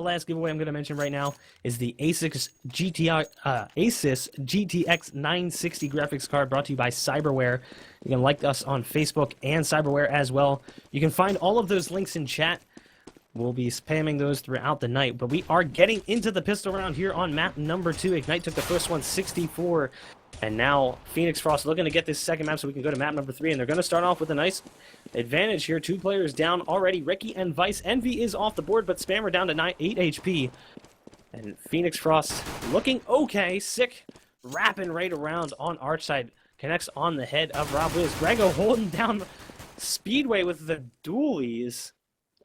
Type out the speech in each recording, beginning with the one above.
The last giveaway I'm going to mention right now is the Asus GTX 960 graphics card brought to you by Cyberware. You can like us on Facebook and Cyberware as well. You can find all of those links in chat. We'll be spamming those throughout the night, but we are getting into the pistol round here on map number 2. Ignite took the first one 64, and now Phoenix Frost looking to get this second map so we can go to map number 3, and they're going to start off with a nice advantage here. 2 players down already, Ricky and Vice. Envy is off the board, but Spammer down to 8 HP, and Phoenix Frost looking okay. Sick, wrapping right around on Archside, connects on the head of Rob Wiz. Grego holding down Speedway with the dualies,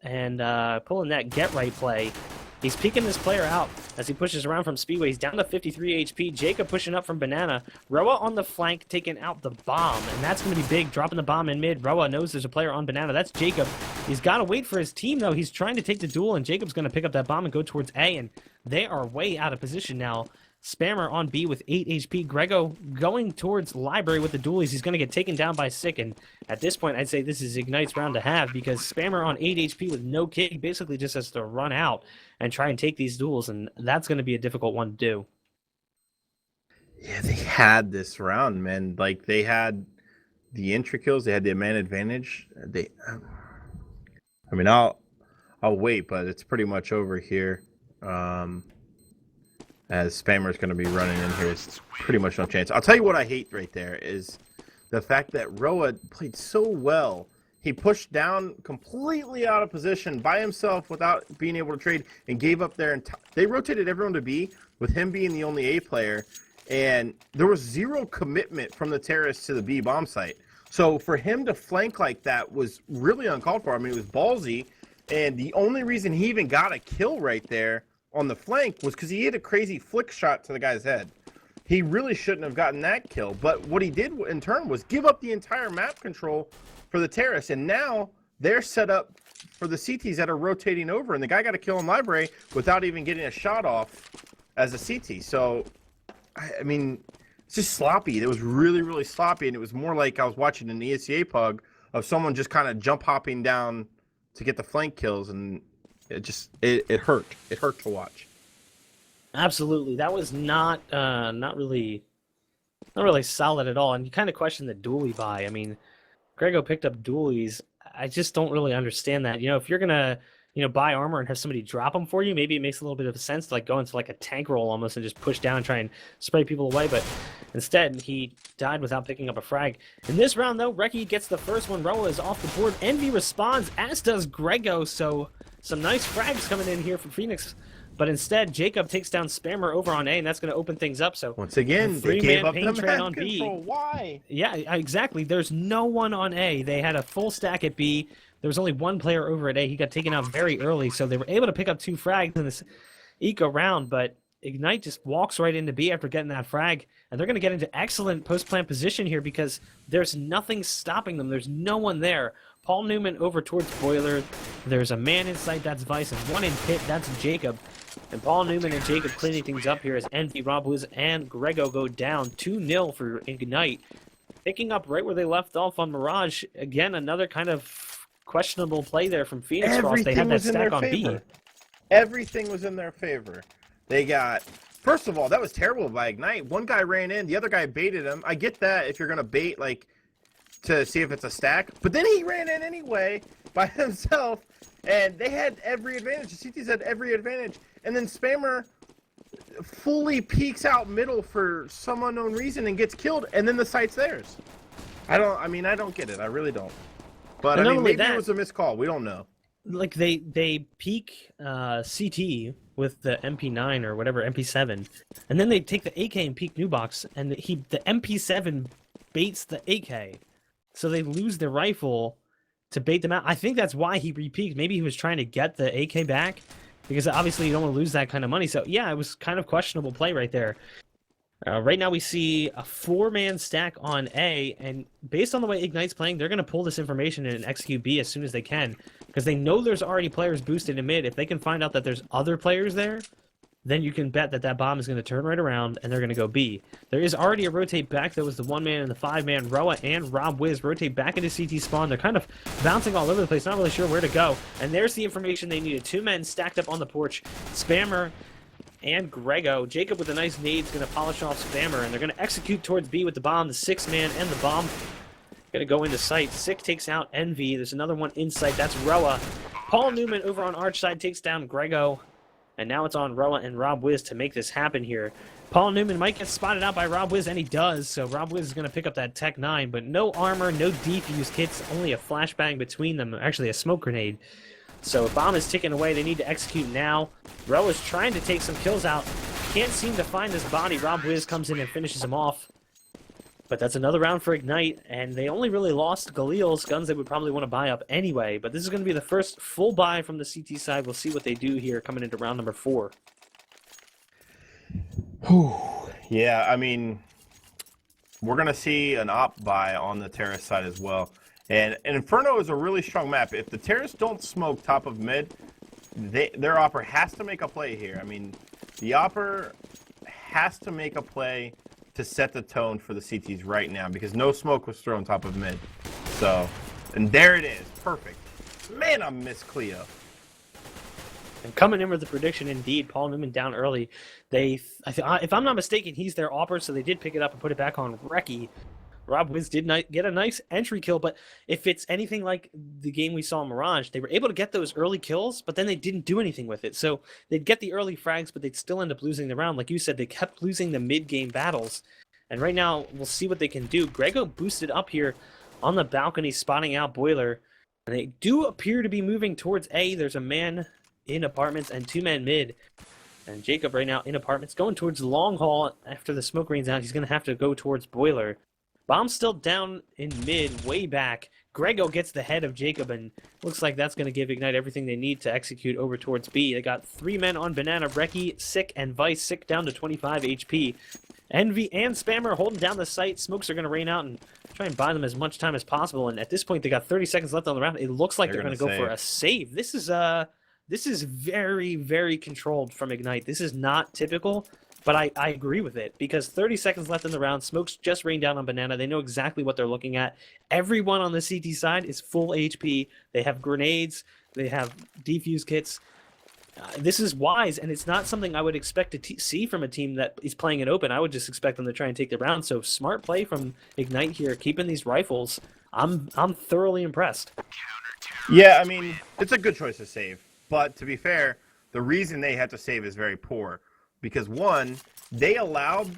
and pulling that get-right play. He's peeking this player out as he pushes around from Speedway. He's down to 53 HP. Jacob pushing up from Banana. Roa on the flank, taking out the bomb, and that's going to be big, dropping the bomb in mid. Roa knows there's a player on Banana. That's Jacob. He's got to wait for his team, though. He's trying to take the duel, and Jacob's going to pick up that bomb and go towards A, and they are way out of position now. Spammer on B with 8 HP. Grego going towards Library with the dualies. He's going to get taken down by Sick, and at this point, I'd say this is Ignite's round to have, because Spammer on 8 HP with no kit, he basically just has to run out and try and take these duels, and that's going to be a difficult one to do. Yeah, they had this round, man. Like, they had the entry kills, they had the man advantage. I mean, I'll wait, but it's pretty much over here. As Spammer's going to be running in here, it's pretty much no chance. I'll tell you what I hate right there is the fact that Roa played so well. He pushed down completely out of position by himself without being able to trade and gave up their entire... They rotated everyone to B with him being the only A player, and there was zero commitment from the terrorists to the B bomb site. So for him to flank like that was really uncalled for. I mean, it was ballsy, and the only reason he even got a kill right there on the flank was because he hit a crazy flick shot to the guy's head. He really shouldn't have gotten that kill, but what he did in turn was give up the entire map control for the terrorists, and now they're set up for the CTs that are rotating over, and the guy got a kill in Library without even getting a shot off as a CT. So, I mean, it's just sloppy. It was really, really sloppy, and it was more like I was watching an ESCA pug of someone just kind of jump hopping down to get the flank kills, and it hurt. It hurt to watch. Absolutely, that was not really solid at all. And you kind of question the dually buy. I mean, Grego picked up dualies. I just don't really understand that. You know, if you're gonna buy armor and have somebody drop them for you, maybe it makes a little bit of sense to like go into like a tank roll almost and just push down and try and spray people away. But instead, he died without picking up a frag. In this round, though, Reki gets the first one. Roa is off the board. Envy responds, as does Grego. So some nice frags coming in here for Phoenix. But instead, Jacob takes down Spammer over on A, and that's going to open things up. So once again, they gave up the map on control. B. Why? Yeah, exactly. There's no one on A. They had a full stack at B. There was only one player over at A. He got taken out very early, so they were able to pick up 2 frags in this eco round. But Ignite just walks right into B after getting that frag, and they're going to get into excellent post-plant position here because there's nothing stopping them. There's no one there. Paul Newman over towards Boiler. There's a man in sight, that's Vice, and one in pit, that's Jacob. And Paul Newman and Jacob cleaning things up here as Envy, Rob Wiz, and Grego go down 2-0 for Ignite. Picking up right where they left off on Mirage. Again, another kind of questionable play there from Phoenix Frost. They had that stack on B. Everything was in their favor. They got... First of all, that was terrible by Ignite. One guy ran in, the other guy baited him. I get that if you're going to bait, like, to see if it's a stack. But then he ran in anyway by himself, and they had every advantage. The CTs had every advantage. And then Spammer fully peeks out middle for some unknown reason and gets killed, and then the site's theirs. I don't get it. I really don't. But, I mean, maybe it was a missed call. We don't know. Like, they peek CT with the MP9 or whatever, MP7, and then they take the AK and peek new box, and the MP7 baits the AK. So they lose their rifle to bait them out. I think that's why he re-peeked. Maybe he was trying to get the AK back, because obviously you don't want to lose that kind of money. So yeah, it was kind of questionable play right there. Right now we see a 4-man stack on A, and based on the way Ignite's playing, they're going to pull this information and execute B as soon as they can, because they know there's already players boosted in mid. If they can find out that there's other players there, then you can bet that that bomb is going to turn right around and they're going to go B. There is already a rotate back. That was the 1-man and the 5-man. Roa and Rob Wiz rotate back into CT spawn. They're kind of bouncing all over the place, not really sure where to go. And there's the information they needed. 2 men stacked up on the porch. Spammer and Grego. Jacob with a nice nade is going to polish off Spammer, and they're going to execute towards B with the bomb. The 6-man and the bomb going to go into sight. Sick takes out Envy. There's another one in sight. That's Roa. Paul Newman over on Arch side takes down Grego. And now it's on Roa and Rob Wiz to make this happen here. Paul Newman might get spotted out by Rob Wiz, and he does. So Rob Wiz is going to pick up that Tech 9, but no armor, no defuse kits, only a flashbang between them. Actually, a smoke grenade. So bomb is ticking away. They need to execute now. Roa's trying to take some kills out. Can't seem to find this body. Rob Wiz comes in and finishes him off. But that's another round for Ignite, and they only really lost Galil's guns they would probably want to buy up anyway. But this is going to be the first full buy from the CT side. We'll see what they do here coming into round number 4. Yeah, I mean, we're going to see an op buy on the Terrace side as well. And Inferno is a really strong map. If the Terrace don't smoke top of mid, their Opper has to make a play here. I mean, the Opper has to make a play to set the tone for the CTs right now, because no smoke was thrown top of mid. So, and there it is. Perfect. Man, I miss Cleo. And coming in with the prediction, indeed, Paul Newman down early. If I'm not mistaken, he's their Opper, so they did pick it up and put it back on Reki. Rob Wiz did get a nice entry kill, but if it's anything like the game we saw in Mirage, they were able to get those early kills, but then they didn't do anything with it. So they'd get the early frags, but they'd still end up losing the round. Like you said, they kept losing the mid-game battles. And right now, we'll see what they can do. Grego boosted up here on the balcony, spotting out Boiler. And they do appear to be moving towards A. There's a man in apartments and 2 men mid. And Jacob right now in apartments, going towards long haul. After the smoke rains out, he's going to have to go towards Boiler. Bomb's still down in mid, way back. Grego gets the head of Jacob, and looks like that's going to give Ignite everything they need to execute over towards B. They got 3 men on Banana, Reki, Sick, and Vice. Sick down to 25 HP. Envy and Spammer holding down the site. Smokes are going to rain out and try and buy them as much time as possible. And at this point, they got 30 seconds left on the round. It looks like they're going to go for a save. This is very, very controlled from Ignite. This is not typical. But I agree with it, because 30 seconds left in the round. Smokes just rained down on Banana. They know exactly what they're looking at. Everyone on the CT side is full HP. They have grenades. They have defuse kits. This is wise, and it's not something I would expect to see from a team that is playing it open. I would just expect them to try and take the round. So smart play from Ignite here, keeping these rifles. I'm thoroughly impressed. Yeah, I mean, it's a good choice to save. But to be fair, the reason they had to save is very poor. Because, one, they allowed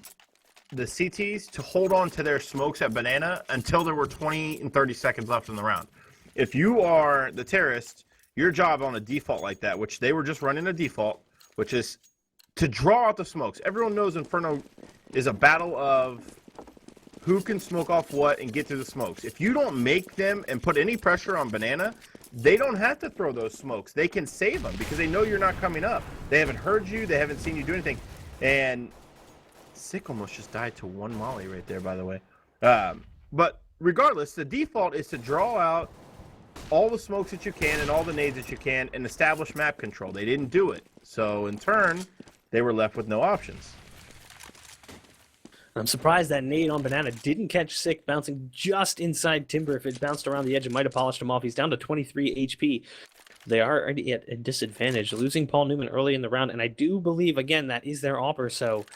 the CTs to hold on to their smokes at Banana until there were 20 and 30 seconds left in the round. If you are the terrorist, your job on a default like that, which they were just running a default, which is to draw out the smokes. Everyone knows Inferno is a battle of who can smoke off what and get through the smokes. If you don't make them and put any pressure on Banana, they don't have to throw those smokes. They can save them because they know you're not coming up. They haven't heard you. They haven't seen you do anything. And Sick almost just died to 1 molly right there, by the way. But regardless, the default is to draw out all the smokes that you can and all the nades that you can and establish map control. They didn't do it. So in turn, they were left with no options. I'm surprised that nade on Banana didn't catch Sick, bouncing just inside Timber. If it bounced around the edge, it might have polished him off. He's down to 23 HP. They are already at a disadvantage, losing Paul Newman early in the round, and I do believe, again, that is their offer, so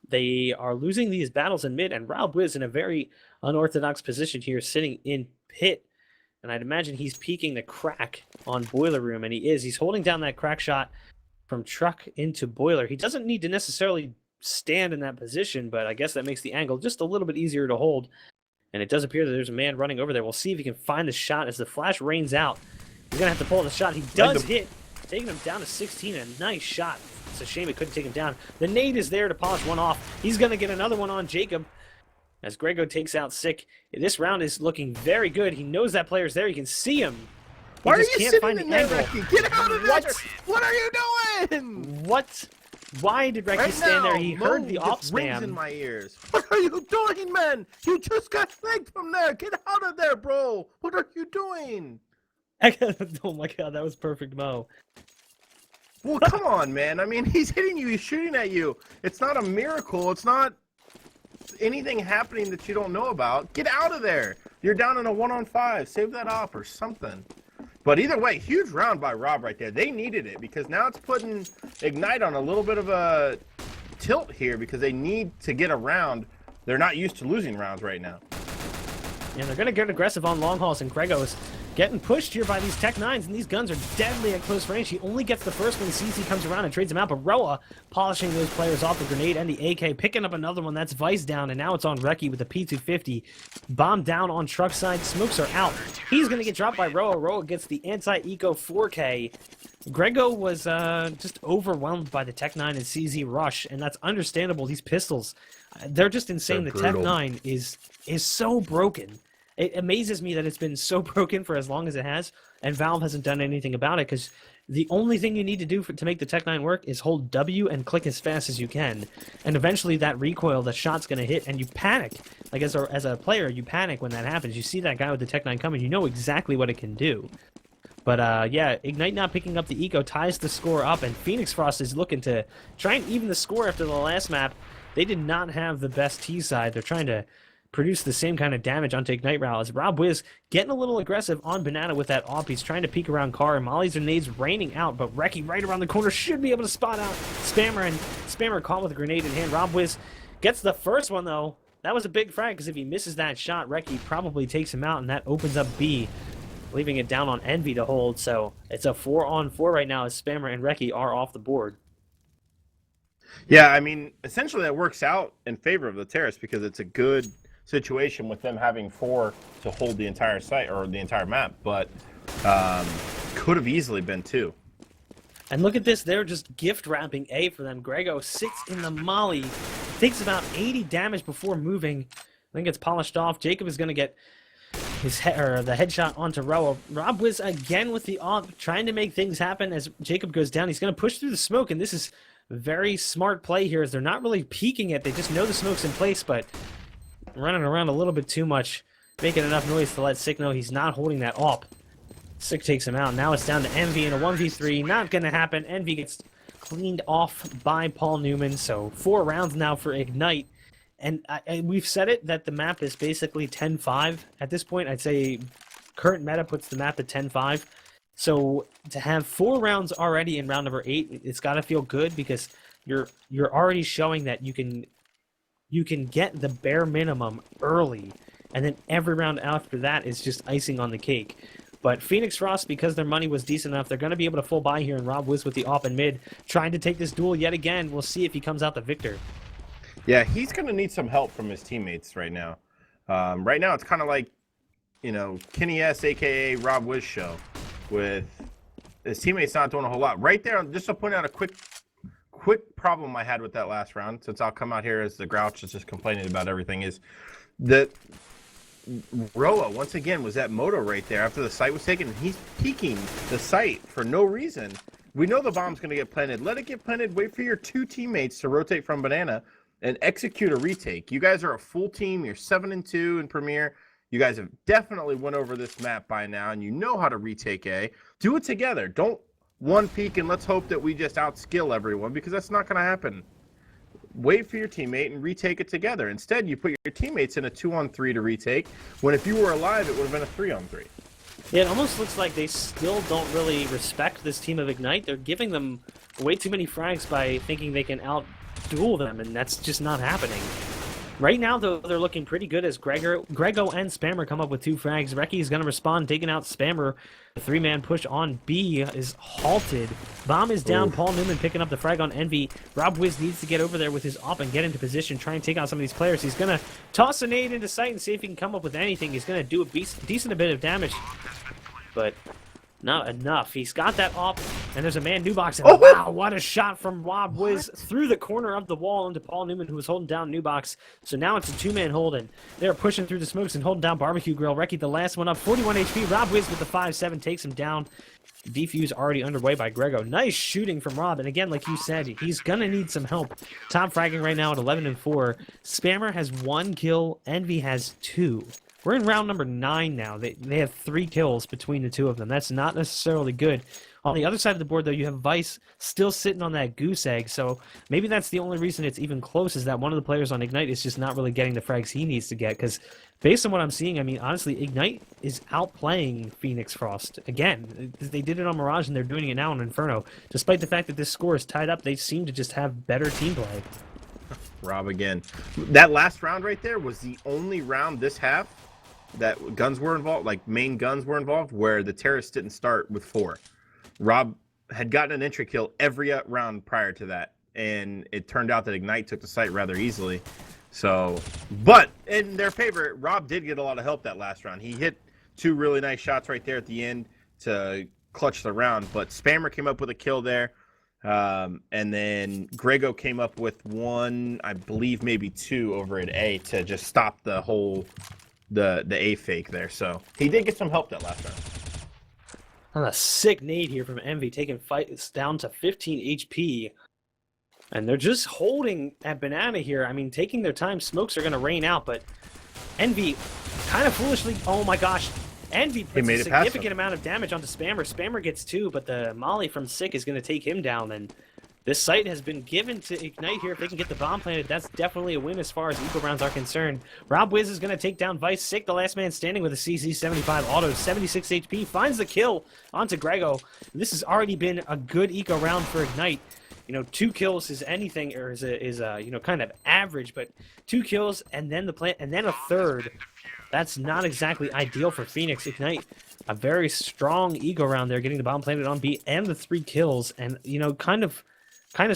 they are losing these battles in mid, and Rob Wiz in a very unorthodox position here, sitting in pit, and I'd imagine he's peeking the crack on Boiler Room, and he is. He's holding down that crack shot from truck into Boiler. He doesn't need to necessarily stand in that position, but I guess that makes the angle just a little bit easier to hold. And it does appear that there's a man running over there. We'll see if he can find the shot as the flash rains out. He's going to have to pull the shot. He does hit, taking him down to 16. A nice shot. It's a shame it couldn't take him down. The nade is there to polish one off. He's going to get another one on Jacob as Grego takes out Sick. This round is looking very good. He knows that player's there. He can see him. Why are you sitting in there, Reki? Get out of there! What are you doing? What? Why did Reki stand there? He heard the op spam. Rings in my ears. What are you doing, man? You just got flanked from there. Get out of there, bro. What are you doing? Oh my god, that was perfect, Mo. Well, come on, man. I mean, he's hitting you. He's shooting at you. It's not a miracle. It's not anything happening that you don't know about. Get out of there. You're down in a 1-on-5. Save that op or something. But either way, huge round by Rob right there. They needed it because now it's putting Ignite on a little bit of a tilt here because they need to get a round. They're not used to losing rounds right now. And they're going to get aggressive on long hauls, and Grego's getting pushed here by these Tech 9s, and these guns are deadly at close range. He only gets the first when CC comes around and trades him out, but Roa polishing those players off the grenade and the AK, picking up another one. That's Vice down, and now it's on Reki with the P250. Bomb down on truck side. Smokes are out. He's going to get dropped by Roa. Roa gets the anti-eco 4K. Grego was just overwhelmed by the Tech 9 and CZ rush, and that's understandable. These pistols, they're just insane. The Tech 9 is so broken. It amazes me that it's been so broken for as long as it has, and Valve hasn't done anything about it, because the only thing you need to do to make the Tech 9 work is hold W and click as fast as you can, and eventually that recoil, the shot's going to hit, and you panic. Like, as a player, you panic when that happens. You see that guy with the Tech 9 coming, you know exactly what it can do. But, yeah, Ignite not picking up the eco ties the score up, and Phoenix Frost is looking to try and even the score after the last map. They did not have the best T side. They're trying to produce the same kind of damage onto Ignite Row as Rob Wiz getting a little aggressive on Banana with that op. He's trying to peek around Car, and Molly's and nades raining out, but Reki right around the corner should be able to spot out Spammer, and Spammer caught with a grenade in hand. Rob Wiz gets the first one, though. That was a big frag, because if he misses that shot, Reki probably takes him out, and that opens up B, leaving it down on Envy to hold. So it's a 4-on-4 right now as Spammer and Reki are off the board. Yeah, I mean, essentially that works out in favor of the Terrace because it's a good situation with them having 4 to hold the entire site or the entire map, but could have easily been 2. And look at this, they're just gift wrapping A for them. Grego sits in the molly, takes about 80 damage before moving, then gets polished off. Jacob is going to get his the headshot onto Roa. Rob Wiz again with the op, trying to make things happen as Jacob goes down. He's going to push through the smoke, and this is very smart play here as they're not really peeking it. They just know the smoke's in place, but running around a little bit too much, making enough noise to let Sick know he's not holding that op. Sick takes him out. Now it's down to Envy in a 1v3. Not going to happen. Envy gets cleaned off by Paul Newman, so 4 rounds now for Ignite. And we've said it, that the map is basically 10-5 at this point. I'd say current meta puts the map at 10-5. So to have 4 rounds already in round number 8, it's got to feel good because you're already showing that you can get the bare minimum early, and then every round after that is just icing on the cake. But Phoenix Frost, because their money was decent enough, they're going to be able to full buy here, and Rob Wiz with the op and mid, trying to take this duel yet again. We'll see if he comes out the victor. Yeah, he's going to need some help from his teammates right now. Right now, it's kind of like, Kenny S, a.k.a. Rob Wiz show, with his teammates not doing a whole lot. Right there, just to point out a quick problem I had with that last round, since I'll come out here as the Grouch is just complaining about everything, is that Roa, once again, was at Moto right there after the site was taken, and he's peeking the site for no reason. We know the bomb's going to get planted. Let it get planted. Wait for your 2 teammates to rotate from Banana and execute a retake. You guys are a full team. You're 7-2 in Premier. You guys have definitely went over this map by now, and you know how to retake A. Do it together. Don't one peek and let's hope that we just outskill everyone, because that's not going to happen. Wait for your teammate and retake it together. Instead, you put your teammates in a 2-on-3 to retake, when if you were alive, it would have been a 3-on-3. Yeah, it almost looks like they still don't really respect this team of Ignite. They're giving them way too many frags by thinking they can out-duel them, and that's just not happening. Right now, though, they're looking pretty good as Grego and Spammer come up with 2 frags. Reki is going to respond, taking out Spammer. The 3-man push on B is halted. Bomb is down. Oof. Paul Newman picking up the frag on Envy. Rob Wiz needs to get over there with his op and get into position, try and take out some of these players. He's going to toss a nade into sight and see if he can come up with anything. He's going to do a decent bit of damage, but not enough. He's got that op, and there's a man Nubox, and wow, what a shot from Rob Wiz through the corner of the wall into Paul Newman, who was holding down Nubox. So now it's a 2-man hold, and they're pushing through the smokes and holding down Barbecue Grill. Reki, the last one up, 41 HP. Rob Wiz with the 5-7 takes him down. Defuse already underway by Grego. Nice shooting from Rob, and again, like you said, he's gonna need some help. Top fragging right now at 11-4. Spammer has 1 kill, Envy has 2. We're in round number 9 now. They have 3 kills between the 2 of them. That's not necessarily good. On the other side of the board, though, you have Vice still sitting on that goose egg, so maybe that's the only reason it's even close, is that one of the players on Ignite is just not really getting the frags he needs to get, because based on what I'm seeing, I mean, honestly, Ignite is outplaying Phoenix Frost. Again, they did it on Mirage, and they're doing it now on Inferno. Despite the fact that this score is tied up, they seem to just have better team play. Rob again. That last round right there was the only round this half that guns were involved, like main guns were involved, where the terrorists didn't start with 4. Rob had gotten an entry kill every round prior to that, and it turned out that Ignite took the site rather easily. So, but in their favor, Rob did get a lot of help that last round. He hit 2 really nice shots right there at the end to clutch the round, but Spammer came up with a kill there. And then Grego came up with 1, I believe maybe 2 over at A to just stop the whole the A fake there. So he did get some help that last round. On a sick nade here from Envy, taking fights down to 15 HP. And they're just holding at Banana here. I mean, taking their time. Smokes are going to rain out, but Envy kind of foolishly, oh my gosh, Envy puts a significant amount of damage onto Spammer. Spammer gets 2, but the Molly from Sick is going to take him down. And this site has been given to Ignite here. If they can get the bomb planted, that's definitely a win as far as eco rounds are concerned. Rob Wiz is going to take down Vice. Sick, the last man standing with a CZ75 auto, 76 HP, finds the kill onto Grego. This has already been a good eco round for Ignite. You know, 2 kills is anything, or is you know, kind of average, but 2 kills and then the plant, and then a third. That's not exactly ideal for Phoenix. Ignite, a very strong ego round there, getting the bomb planted on B and the 3 kills, and you know, kind of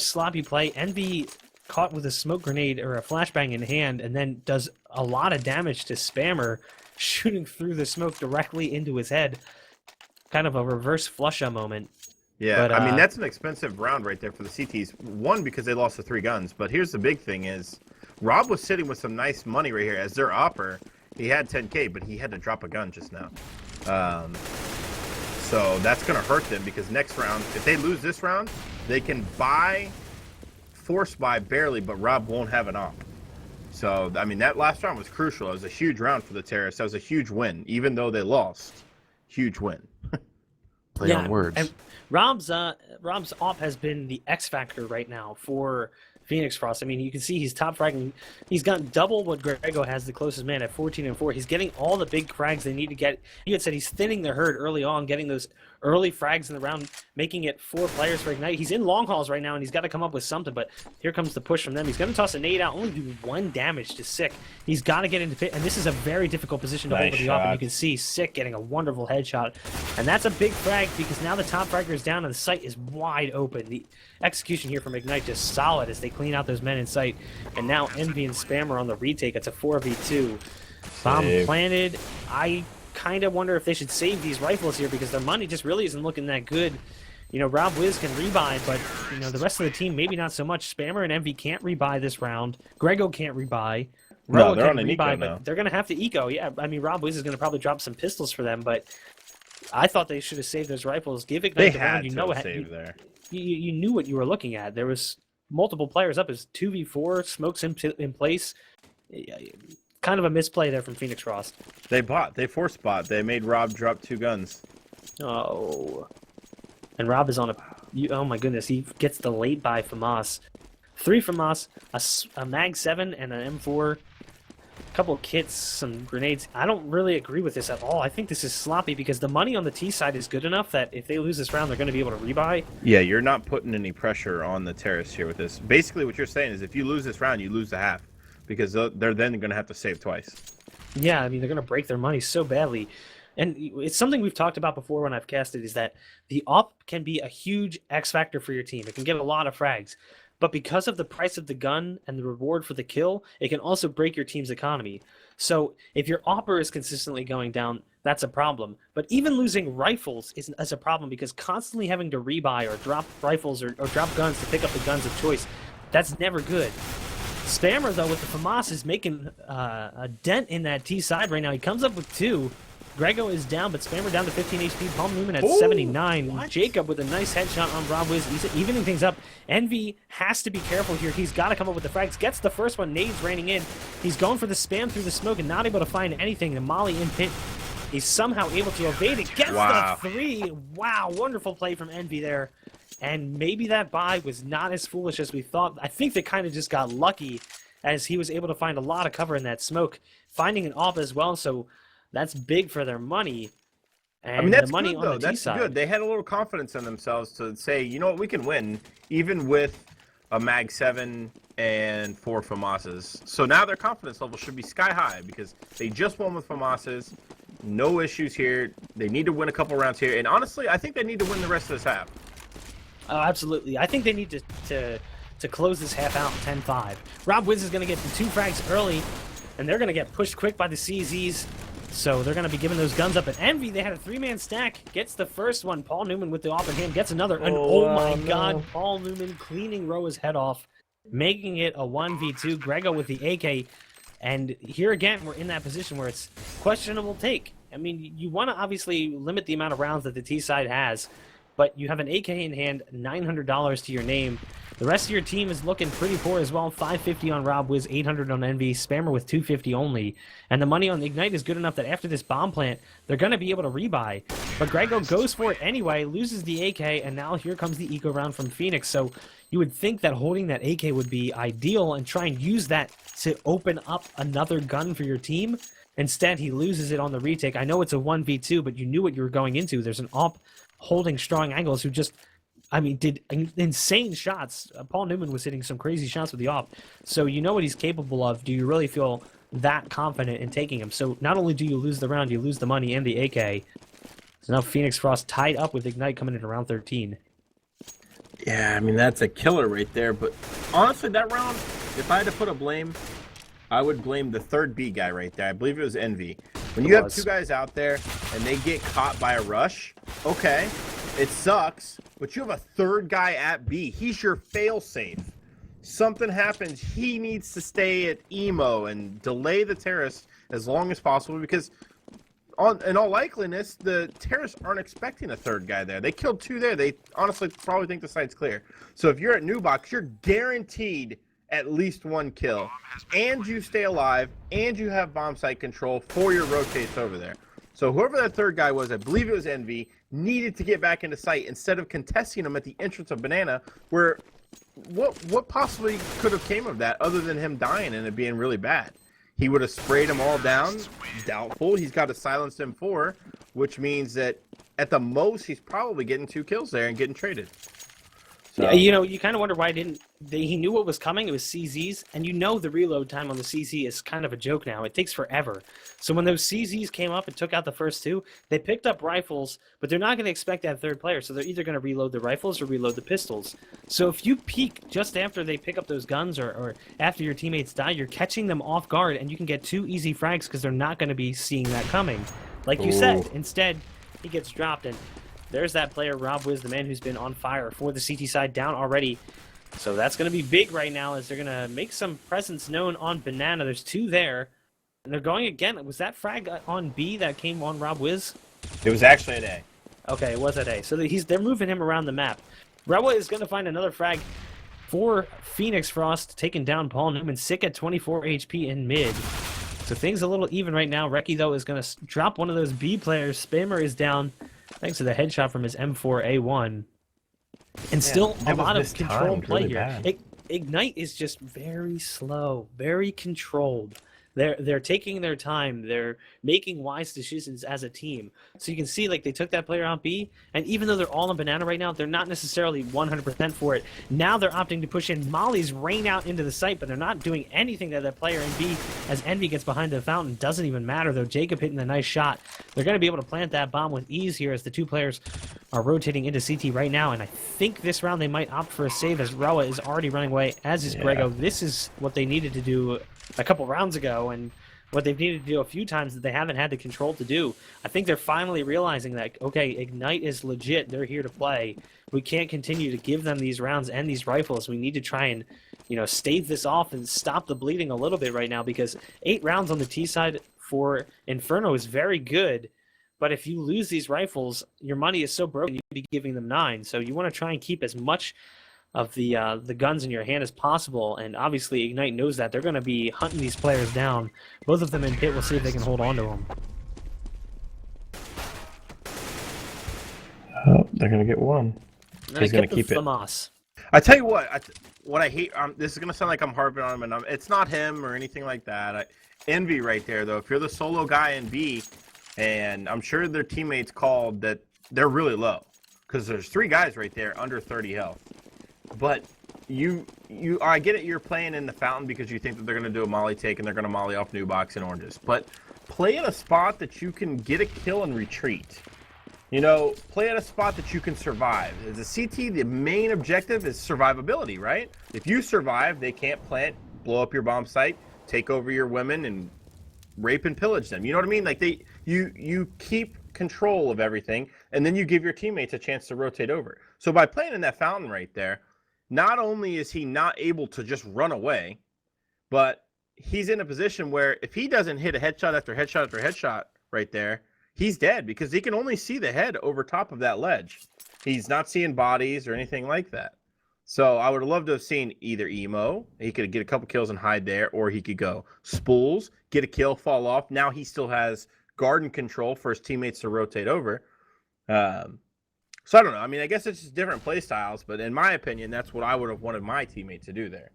sloppy play. Envy caught with a smoke grenade or a flashbang in hand, and then does a lot of damage to Spammer, shooting through the smoke directly into his head. Kind of a reverse Flusha moment. Yeah, but, I mean, that's an expensive round right there for the CTs. 1, because they lost the 3 guns, but here's the big thing is, Rob was sitting with some nice money right here. As their opper, he had 10K, but he had to drop a gun just now. So that's going to hurt them, because next round, if they lose this round, they can force buy barely, but Rob won't have an op. So, I mean, that last round was crucial. It was a huge round for the terrorists. That was a huge win, even though they lost. Huge win. Play on words. And Rob's op has been the X factor right now for Phoenix Frost. I mean, you can see he's top fragging. He's gotten double what Grego has, the closest man, at 14 and 4. He's getting all the big frags they need to get. You had said he's thinning the herd early on, getting those early frags in the round, making it 4 players for Ignite. He's in long hauls right now, and he's got to come up with something, but here comes the push from them. He's going to toss a nade out, only do 1 damage to Sick. He's got to get into pit, and this is a very difficult position to hold with the op, and you can see Sick getting a wonderful headshot. And that's a big frag, because now the top fragger is down, and the site is wide open. The execution here from Ignite just solid as they clean out those men in sight. And now Envy and Spammer on the retake. It's a 4v2. Bomb planted. I kind of wonder if they should save these rifles here, because their money just really isn't looking that good. You know, Rob Wiz can rebuy, but, you know, the rest of the team maybe not so much. Spammer and Envy can't rebuy this round. Grego can't rebuy. No, they're on an eco now. But they're going to have to eco. Yeah, I mean, Rob Wiz is going to probably drop some pistols for them, but I thought they should have saved those rifles. Give Ignite the round. You know, you knew what you were looking at. There was multiple players up. It's 2v4, smokes in place. Kind of a misplay there from Phoenix Frost. They force bought. They made Rob drop 2 guns. Oh. And Rob is on oh my goodness, he gets the late buy FAMAS. 3 FAMAS, a Mag 7 and an M4, a couple of kits, some grenades. I don't really agree with this at all. I think this is sloppy, because the money on the T side is good enough that if they lose this round, they're going to be able to rebuy. Yeah, you're not putting any pressure on the terrorists here with this. Basically, what you're saying is if you lose this round, you lose the half, because they're then going to have to save twice. Yeah, I mean, they're going to break their money so badly. And it's something we've talked about before when I've casted, is that the op can be a huge X factor for your team. It can get a lot of frags. But because of the price of the gun and the reward for the kill, it can also break your team's economy. So if your opper is consistently going down, that's a problem. But even losing rifles is a problem, because constantly having to rebuy or drop rifles or drop guns to pick up the guns of choice, that's never good. Spammer, though, with the FAMAS is making a dent in that T side right now. He comes up with 2. Grego is down, but Spammer down to 15 HP. Palm Newman at 79. What? Jacob with a nice headshot on Rob Wiz. He's evening things up. Envy has to be careful here. He's got to come up with the frags. Gets the first one. Nades raining in. He's going for the spam through the smoke and not able to find anything. The molly in pit He's somehow able to evade it. Gets Wow. the 3. Wow, wonderful play from Envy there. And maybe that buy was not as foolish as we thought. I think they kind of just got lucky as he was able to find a lot of cover in that smoke, finding an AWP as well, so that's big for their money. And I mean, that's the money good, on though. the T That's side. good. They had a little confidence in themselves to say, you know what, we can win, even with a Mag 7 and 4 FAMASas. So now their confidence level should be sky high because they just won with FAMASas. No issues here. They need to win a couple rounds here. And honestly, I think they need to win the rest of this half. Oh, absolutely. I think they need to close this half out 10-5. Rob Wiz is going to get the 2 frags early, and they're going to get pushed quick by the CZs. So they're going to be giving those guns up. At Envy, they had a 3-man stack. Gets the first one. Paul Newman with the off in hand gets another. And oh my God, Paul Newman cleaning Roa's head off, making it a 1v2. Grego with the AK. And here again, we're in that position where it's questionable take. I mean, you want to obviously limit the amount of rounds that the T side has, but you have an AK in hand, $900 to your name. The rest of your team is looking pretty poor as well. 550 on Rob Wiz, 800 on Envy, Spammer with 250 only. And the money on the Ignite is good enough that after this bomb plant, they're going to be able to rebuy. But Grego goes for it anyway, loses the AK, and now here comes the eco round from Fenix. So you would think that holding that AK would be ideal and try and use that to open up another gun for your team. Instead, he loses it on the retake. I know it's a 1v2, but you knew what you were going into. There's an AWP holding strong angles who just, I mean, did insane shots. Paul Newman was hitting some crazy shots with the AWP. So you know what he's capable of. Do you really feel that confident in taking him? So not only do you lose the round, you lose the money and the AK. So now Phoenix Frost tied up with Ignite coming in around 13. Yeah, I mean, that's a killer right there. But honestly, that round, if I had to put a blame, I would blame the third B guy right there. I believe it was Envy. When you have 2 guys out there and they get caught by a rush, okay, it sucks, but you have a third guy at B. He's your fail-safe. Something happens, he needs to stay at emo and delay the terrorists as long as possible because in all likeliness, the terrorists aren't expecting a third guy there. They killed 2 there. They honestly probably think the site's clear. So if you're at New Box, you're guaranteed at least 1 kill, and you stay alive, and you have bomb site control for your rotates over there. So whoever that third guy was, I believe it was Envy, needed to get back into sight instead of contesting him at the entrance of Banana, where what possibly could have came of that other than him dying and it being really bad? He would have sprayed them all down. Doubtful. He's got a silenced M4, which means that at the most he's probably getting 2 kills there and getting traded. So, yeah, you know, you kind of wonder why he knew what was coming. It was CZs, and you know the reload time on the CZ is kind of a joke now. It takes forever. So when those CZs came up and took out the first 2, they picked up rifles, but they're not going to expect that third player, so they're either going to reload the rifles or reload the pistols. So if you peek just after they pick up those guns or after your teammates die, you're catching them off guard, and you can get 2 easy frags because they're not going to be seeing that coming. Like you said, instead, he gets dropped, and there's that player, Rob Wiz, the man who's been on fire for the CT side, down already. So that's going to be big right now as they're going to make some presence known on Banana. There's 2 there. And they're going again. Was that frag on B that came on Rob Wiz? it was actually at A. Okay, it was at A. So they're moving him around the map. Rewa is going to find another frag for Phoenix Frost, taking down Paul Newman, sick at 24 HP in mid. So things a little even right now. Reki, though, is going to drop one of those B players. Spammer is down thanks to the headshot from his M4A1. And still a lot of controlled play here. Ignite is just very slow, very controlled. They're taking their time. They're making wise decisions as a team. So you can see, like, they took that player out B, and even though they're all on Banana right now, they're not necessarily 100% for it. Now they're opting to push in Molly's rain out into the site, but they're not doing anything to that player in B as Envy gets behind the fountain. Doesn't even matter, though. Jacob hitting a nice shot. They're going to be able to plant that bomb with ease here as the 2 players are rotating into CT right now, and I think this round they might opt for a save as Roa is already running away, as is Grego. This is what they needed to do a couple rounds ago, and what they've needed to do a few times that they haven't had the control to do. I think they're finally realizing that, okay, Ignite is legit. They're here to play. We can't continue to give them these rounds and these rifles. We need to try and, you know, stave this off and stop the bleeding a little bit right now, because 8 rounds on the T side for Inferno is very good. But if you lose these rifles, your money is so broken, you'd be giving them 9. So you want to try and keep as much of the guns in your hand as possible, and obviously Ignite knows that. They're going to be hunting these players down. Both of them in pit. We'll see if they can hold on to them. They're gonna get one. He's gonna keep it. FAMAS. I tell you what I hate. This is gonna sound like I'm harping on him, and it's not him or anything like that. Envy right there, though. If you're the solo guy in B, and I'm sure their teammates called that they're really low, because there's 3 guys right there under 30 health. But I get it. You're playing in the fountain because you think that they're gonna do a molly take and they're gonna molly off new box and oranges. But play in a spot that you can get a kill and retreat. You know, play at a spot that you can survive. As a CT, the main objective is survivability, right? If you survive, they can't plant, blow up your bomb site, take over your women, and rape and pillage them. You know what I mean? Like you keep control of everything, and then you give your teammates a chance to rotate over. So by playing in that fountain right there, not only is he not able to just run away, but he's in a position where if he doesn't hit a headshot after headshot after headshot right there, he's dead because he can only see the head over top of that ledge. He's not seeing bodies or anything like that. So I would have loved to have seen either emo, he could get a couple kills and hide there, or he could go spools, get a kill, fall off. Now he still has garden control for his teammates to rotate over. So I don't know. I mean, I guess it's just different play styles, but in my opinion, that's what I would have wanted my teammate to do there.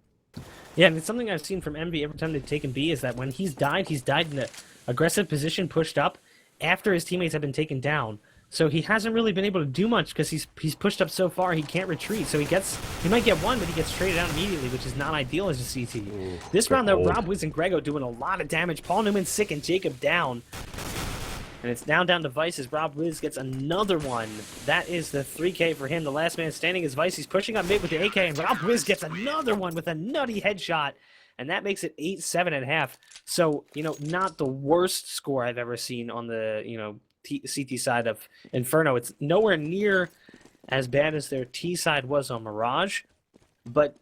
Yeah, and it's something I've seen from Envy every time they've taken B is that when he's died in an aggressive position, pushed up, after his teammates have been taken down. So he hasn't really been able to do much because he's pushed up so far he can't retreat. So he might get one, but he gets traded out immediately, which is not ideal as a CT. Ooh, this round though, Rob Wiz and Grego doing a lot of damage. Paul Newman sick and Jacob down. And it's now down to Vice as Rob Wiz gets another one. That is the 3K for him. The last man standing is Vice. He's pushing up mid with the AK, and Rob Wiz gets another one with a nutty headshot. And that makes it 8-7 at half. So, you know, not the worst score I've ever seen on the, you know, CT side of Inferno. It's nowhere near as bad as their T side was on Mirage, but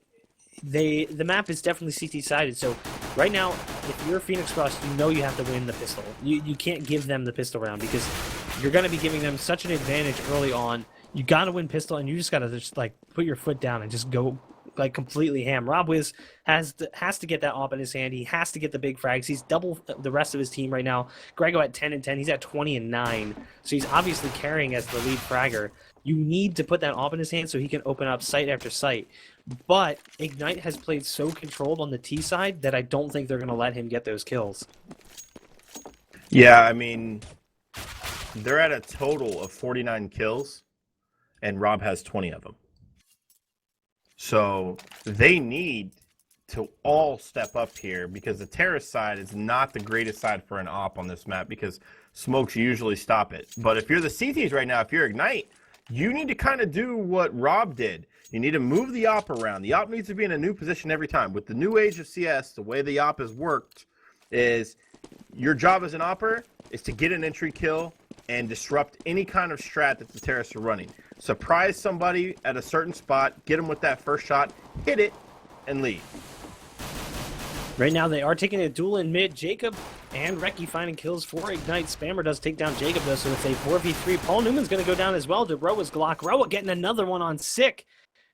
the map is definitely CT sided. So right now, if you're Phoenix Cross, you know you have to win the pistol. You can't give them the pistol round because you're going to be giving them such an advantage early on. You got to win pistol, and you just got to just like put your foot down and just go like completely ham. Rob Wiz has to get that op in his hand. He has to get the big frags. He's double the rest of his team right now. Grego at 10 and 10. He's at 20 and 9. So he's obviously carrying as the lead fragger. You need to put that op in his hand so he can open up site after site. But Ignite has played so controlled on the T side that I don't think they're going to let him get those kills. Yeah, I mean, they're at a total of 49 kills, and Rob has 20 of them. So they need to all step up here because the terrorist side is not the greatest side for an op on this map because smokes usually stop it. But if you're the CTs right now, if you're Ignite, you need to kind of do what Rob did. You need to move the op around. The op needs to be in a new position every time. With the new age of CS, the way the op has worked is your job as an opper is to get an entry kill and disrupt any kind of strat that the terrorists are running. Surprise somebody at a certain spot, get them with that first shot, hit it, and leave. Right now, they are taking a duel in mid. Jacob and Reki finding kills for Ignite. Spammer does take down Jacob, though, so it's a 4v3. Paul Newman's going to go down as well to Roa's Glock. Roa getting another one on Sick.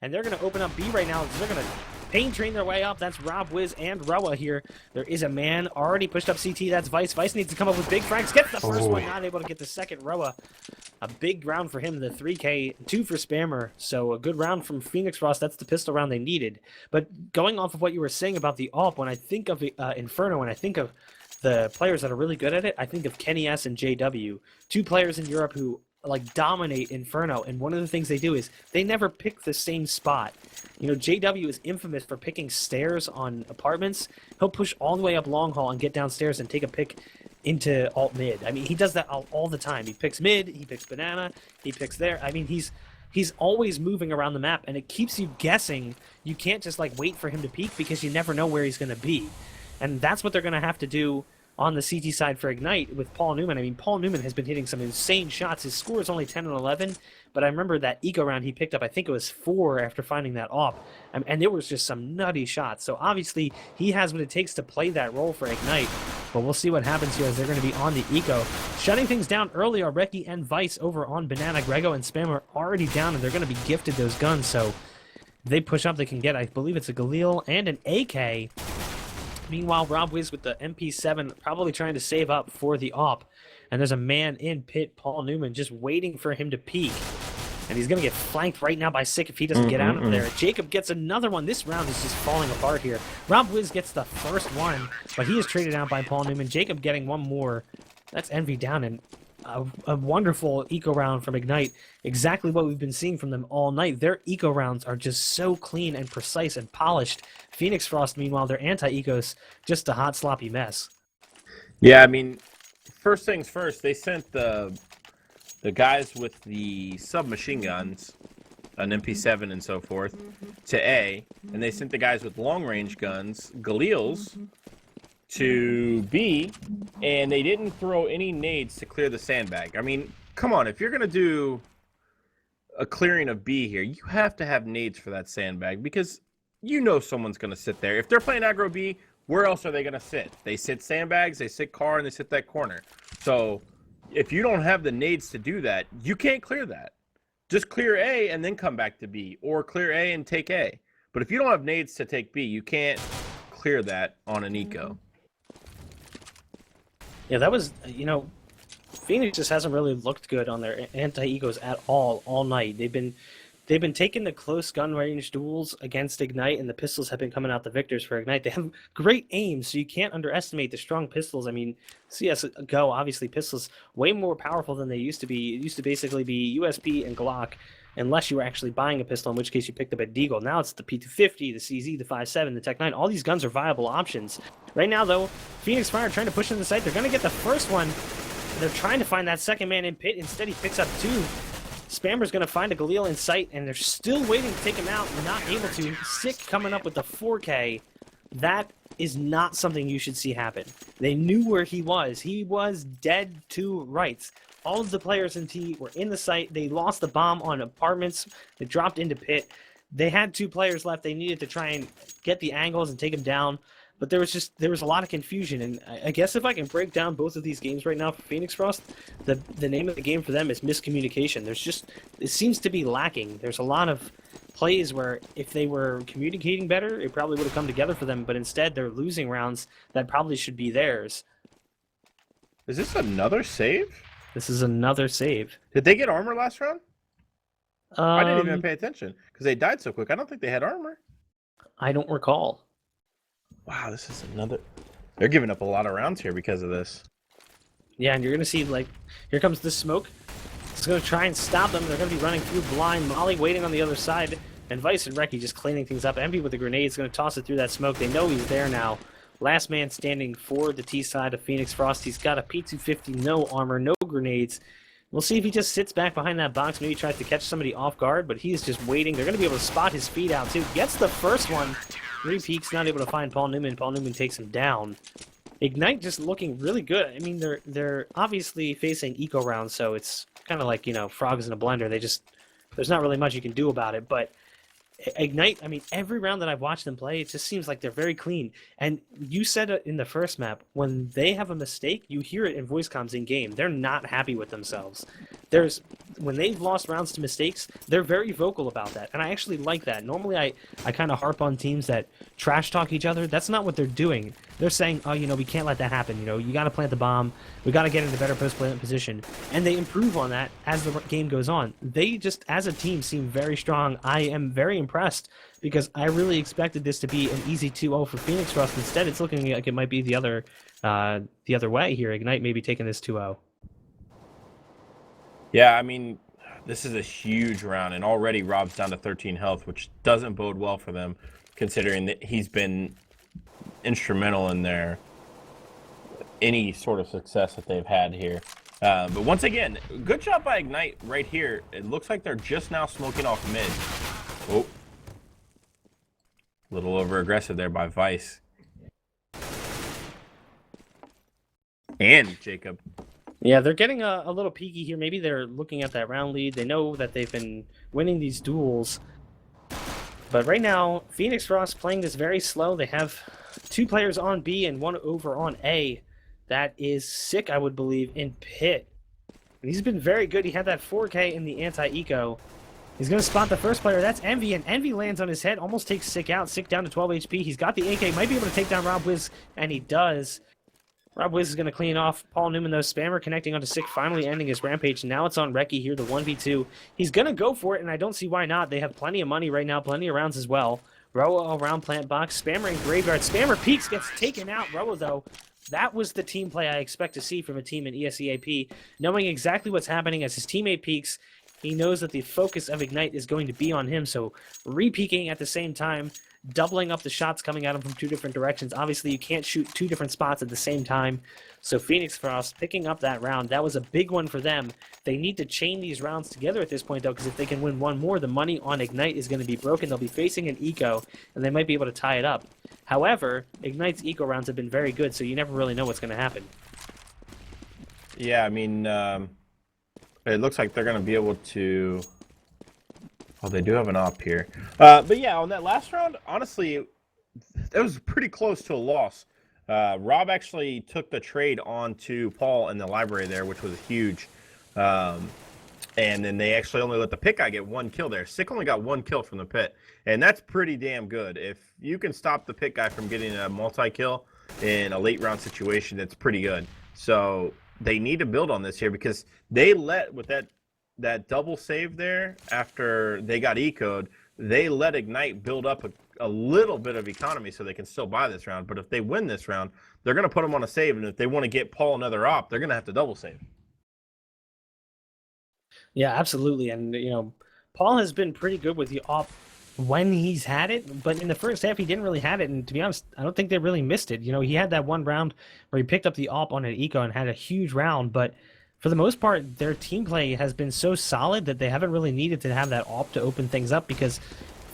And they're going to open up B right now. They're going to pain train their way up. That's Rob Wiz and Roa here. There is a man already pushed up CT. That's Vice. Vice needs to come up with big frags. Gets the first one. Not able to get the second. Roa, a big round for him. The 3K, 2 for Spammer. So a good round from Phoenix Frost. That's the pistol round they needed. But going off of what you were saying about the AWP, when I think of Inferno, and I think of the players that are really good at it, I think of Kenny S and JW. 2 players in Europe who like dominate Inferno, and one of the things they do is they never pick the same spot. You know, JW is infamous for picking stairs on apartments. He'll push all the way up long hall and get downstairs and take a pick into alt mid. I mean, he does that all the time. He picks mid, he picks banana, he picks there. I mean, he's always moving around the map, and it keeps you guessing. You can't just like wait for him to peek because you never know where he's going to be. And that's what they're going to have to do on the CT side for Ignite with Paul Newman. I mean, Paul Newman has been hitting some insane shots. His score is only 10 and 11, but I remember that eco round he picked up, I think it was 4 after finding that op, and there was just some nutty shots. So obviously he has what it takes to play that role for Ignite, but we'll see what happens here as they're going to be on the eco. Shutting things down early are Reki and Vice over on Banana. Grego and Spam are already down, and they're going to be gifted those guns, so they push up, they can get, I believe it's a Galil and an AK. Meanwhile, Rob Wiz with the MP7 probably trying to save up for the op. And there's a man in pit, Paul Newman, just waiting for him to peek. And he's going to get flanked right now by Sick if he doesn't get out of there. Jacob gets another one. This round is just falling apart here. Rob Wiz gets the first one, but he is traded out by Paul Newman. Jacob getting one more. That's Envy down, and a wonderful eco round from Ignite. Exactly what we've been seeing from them all night. Their eco rounds are just so clean and precise and polished. Phoenix Frost, meanwhile, their anti-ecos, just a hot, sloppy mess. Yeah, I mean, first things first, they sent the guys with the submachine guns, an MP7 and so forth, to A, and they sent the guys with long-range guns, Galil's, to B, and they didn't throw any nades to clear the sandbag. I mean, come on, if you're going to do a clearing of B here, you have to have nades for that sandbag, because you know someone's going to sit there. If they're playing aggro B, where else are they going to sit? They sit sandbags, they sit car, and they sit that corner. So if you don't have the nades to do that, you can't clear that. Just clear A and then come back to B, or clear A and take A. But if you don't have nades to take B, you can't clear that on an eco. Yeah, that was, you know, Phoenix just hasn't really looked good on their anti-ecos at all night. They've been taking the close gun range duels against Ignite, and the pistols have been coming out the victors for Ignite. They have great aim, so you can't underestimate the strong pistols. I mean, CSGO, obviously, pistols way more powerful than they used to be. It used to basically be USP and Glock, unless you were actually buying a pistol, in which case you picked up a Deagle. Now it's the P250, the CZ, the 5.7, the Tech 9. All these guns are viable options. Right now, though, Phoenix Fire trying to push in the site. They're going to get the first one. They're trying to find that second man in pit. Instead, he picks up two. Spammer's going to find a Galil in sight, and they're still waiting to take him out. Not able to. Sick coming up with the 4K. That is not something you should see happen. They knew where he was. He was dead to rights. All of the players in T were in the site. They lost the bomb on apartments. They dropped into pit. They had two players left. They needed to try and get the angles and take him down. But there was a lot of confusion, and I guess if I can break down both of these games right now for Phoenix Frost, the name of the game for them is miscommunication. It seems to be lacking. There's a lot of plays where if they were communicating better, it probably would have come together for them, but instead they're losing rounds that probably should be theirs. Is this another save? This is another save. Did they get armor last round? I didn't even pay attention because they died so quick. I don't think they had armor. I don't recall. Wow, this is another... They're giving up a lot of rounds here because of this. Yeah, and you're going to see, like, here comes the smoke. It's going to try and stop them. They're going to be running through blind. Molly waiting on the other side. And Vice and Reki just cleaning things up. Envy with the grenade is going to toss it through that smoke. They know he's there now. Last man standing for the T side of Phoenix Frost. He's got a P250, no armor, no grenades. We'll see if he just sits back behind that box. Maybe tries to catch somebody off guard, but he's just waiting. They're going to be able to spot his feet out, too. Gets the first one. 3 peeks, not able to find Paul Newman. Paul Newman takes him down. Ignite just looking really good. I mean, they're obviously facing eco rounds, so it's kind of like, you know, frogs in a blender. There's not really much you can do about it, but Ignite, I mean, every round that I've watched them play, it just seems like they're very clean. And you said it in the first map, when they have a mistake, you hear it in voice comms in game. They're not happy with themselves. When they've lost rounds to mistakes, they're very vocal about that. And I actually like that. Normally I kind of harp on teams that trash talk each other. That's not what they're doing. They're saying, oh, you know, we can't let that happen. You know, you got to plant the bomb. We got to get into better post-plant position. And they improve on that as the game goes on. They just, as a team, seem very strong. I am very impressed because I really expected this to be an easy 2-0 for Phoenix Frost. Instead, it's looking like it might be the other way here. Ignite maybe taking this 2-0. Yeah, I mean, this is a huge round, and already Rob's down to 13 health, which doesn't bode well for them, considering that he's been instrumental in any sort of success that they've had here. But once again, good job by Ignite right here. It looks like they're just now smoking off mid. Oh. A little over-aggressive there by Vice. And Jacob. Yeah, they're getting a little peaky here. Maybe they're looking at that round lead. They know that they've been winning these duels. But right now, Phoenix Frost playing this very slow. They have 2 players on B and 1 over on A. That is Sick, I would believe, in pit. And he's been very good. He had that 4K in the anti-eco. He's going to spot the first player. That's Envy, and Envy lands on his head. Almost takes Sick out. Sick down to 12 HP. He's got the AK. Might be able to take down Rob Wiz, and he does. Rob Wiz is going to clean off Paul Newman, though. Spammer connecting onto Sick, finally ending his rampage. Now it's on Reki here, the 1v2. He's going to go for it, and I don't see why not. They have plenty of money right now, plenty of rounds as well. Roa around plant box. Spammer in graveyard. Spammer peeks, gets taken out. Roa, though, that was the team play I expect to see from a team in ESEAP. Knowing exactly what's happening as his teammate peeks, he knows that the focus of Ignite is going to be on him, so re-peeking at the same time, doubling up the shots coming at him from two different directions. Obviously, you can't shoot two different spots at the same time. So Phoenix Frost picking up that round. That was a big one for them. They need to chain these rounds together at this point, though, because if they can win one more, the money on Ignite is going to be broken. They'll be facing an Eco, and they might be able to tie it up. However, Ignite's Eco rounds have been very good, so you never really know what's going to happen. Yeah, I mean, it looks like they're going to be able to... Oh, they do have an op here. But yeah, on that last round, honestly, that was pretty close to a loss. Rob actually took the trade on to Paul in the library there, which was huge. And then they actually only let the pit guy get one kill there. Sick only got one kill from the pit. And that's pretty damn good. If you can stop the pit guy from getting a multi-kill in a late round situation, that's pretty good. So they need to build on this here because they let, with that double save there after they got eco'd, they let Ignite build up a little bit of economy so they can still buy this round. But if they win this round, they're going to put them on a save, and if they want to get Paul another op, they're going to have to double save. Yeah, absolutely. And, you know, Paul has been pretty good with the op when he's had it, but in the first half, he didn't really have it. And to be honest, I don't think they really missed it. You know, he had that one round where he picked up the op on an eco and had a huge round, but for the most part, their team play has been so solid that they haven't really needed to have that op to open things up because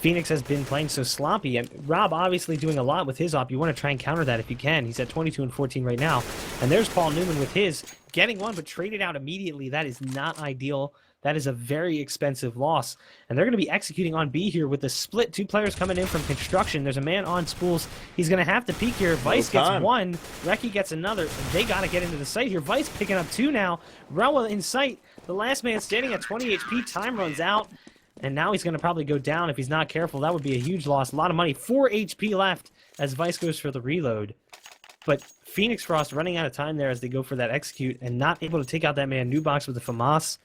Phoenix has been playing so sloppy. And Rob obviously doing a lot with his op. You want to try and counter that if you can. He's at 22 and 14 right now. And there's Paul Newman with his, getting one but traded out immediately. That is not ideal. That is a very expensive loss. And they're going to be executing on B here with the split. Two players coming in from construction. There's a man on spools. He's going to have to peek here. Vice gets one. Reki gets another. They got to get into the site here. Vice picking up two now. Roa in sight. The last man standing at 20 HP. Time runs out. And now he's going to probably go down if he's not careful. That would be a huge loss. A lot of money. 4 HP left as Vice goes for the reload. But Phoenix Frost running out of time there as they go for that execute and not able to take out that man New Box with the FAMAS.